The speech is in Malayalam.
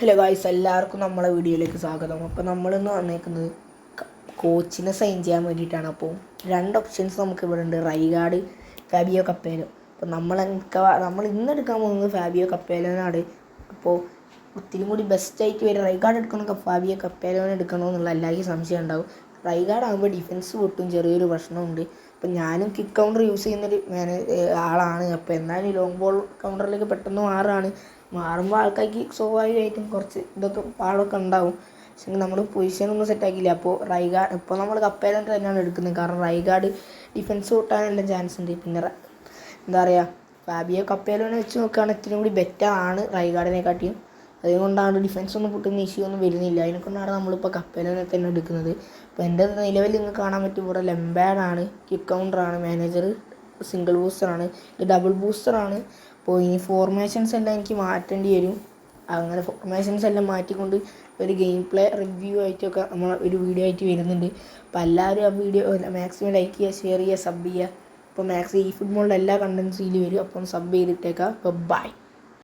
ഹലോ ഗായ്സ്, എല്ലാവർക്കും നമ്മളെ വീഡിയോയിലേക്ക് സ്വാഗതം. അപ്പോൾ നമ്മളിന്ന് വന്നേക്കുന്നത് കോച്ചിനെ സൈൻ ചെയ്യാൻ വേണ്ടിയിട്ടാണ്. അപ്പോൾ രണ്ട് ഓപ്ഷൻസ് നമുക്ക് ഇവിടെ ഉണ്ട്, റൈഗാർഡ്, ഫാബിയോ കപ്പേലോ. അപ്പോൾ നമ്മൾ ഇന്ന് എടുക്കാൻ പോകുന്നത് ഫാബിയോ കപ്പേലോനാണ്. അപ്പോൾ ഒത്തിരി കൂടി ബെസ്റ്റായിട്ട് വരും. റൈഗാർഡ് എടുക്കണോ ഫാബിയോ കപ്പേലോനെ എടുക്കണോ എന്നുള്ള എല്ലാവർക്കും സംശയം ഉണ്ടാവും. റൈഗാർഡ് ആകുമ്പോൾ ഡിഫൻസ് പൊട്ടും, ചെറിയൊരു പ്രശ്നമുണ്ട്. അപ്പോൾ ഞാനും കിക്ക് കൗണ്ടർ യൂസ് ചെയ്യുന്നൊരു ആളാണ്. അപ്പോൾ എന്നാലും ലോങ് ബോൾ കൗണ്ടറിലേക്ക് പെട്ടെന്ന് മാറുമ്പോൾ ആൾക്കാർക്ക് സ്വാഭാവികമായിട്ടും കുറച്ച് ഇതൊക്കെ പാടൊക്കെ ഉണ്ടാവും. പക്ഷേ നമ്മൾ പൊസിഷനൊന്നും സെറ്റാക്കിയില്ല. അപ്പോൾ റൈഗാർഡ് ഇപ്പോൾ നമ്മൾ കപ്പേലോനെ തന്നെയാണ് എടുക്കുന്നത്. കാരണം റൈഗാർഡ് ഡിഫൻസ് പൊട്ടാനെല്ലാം ചാൻസ് ഉണ്ട്. പിന്നെ എന്താ പറയുക, ഫാബിയോ കപ്പേലോനെ വെച്ച് നോക്കുകയാണെങ്കിൽ ഇത്തിരി കൂടി ബെറ്ററാണ് റൈഗാർഡിനെക്കാട്ടിയും. അതുകൊണ്ടാണ് ഡിഫൻസ് ഒന്നും പൊട്ടുന്ന ഇഷ്യൂ ഒന്നും വരുന്നില്ല. അതിനെക്കൊണ്ടാണ് നമ്മളിപ്പോൾ കപ്പേലോനെ തന്നെ എടുക്കുന്നത്. അപ്പോൾ എൻ്റെ നിലവിൽ നിങ്ങൾക്ക് കാണാൻ പറ്റും, ഇവിടെ ലെംബാർഡാണ്, കിക്ക് കൗണ്ടറാണ്, മാനേജർ സിംഗിൾ ബൂസ്റ്ററാണ്, ഇത് ഡബിൾ ബൂസ്റ്ററാണ്. അപ്പോൾ ഇനി ഫോർമേഷൻസ് എല്ലാം എനിക്ക് മാറ്റേണ്ടി വരും. അങ്ങനെ ഫോർമേഷൻസ് എല്ലാം മാറ്റിക്കൊണ്ട് ഒരു ഗെയിം പ്ലേ റിവ്യൂ ആയിട്ടൊക്കെ നമ്മൾ ഒരു വീഡിയോ ആയിട്ട് വരുന്നുണ്ട്. അപ്പോൾ എല്ലാവരും ആ വീഡിയോ മാക്സിമം ലൈക്ക് ചെയ്യുക, ഷെയർ ചെയ്യുക, സബ് ചെയ്യുക. അപ്പോൾ മാക്സിമം ഈ ഫുട്ബോളിൻ്റെ എല്ലാ കണ്ടൻസും ഇതിൽ വരും. അപ്പം സബ് ചെയ്തിട്ടേക്കാം. അപ്പോൾ ബൈ.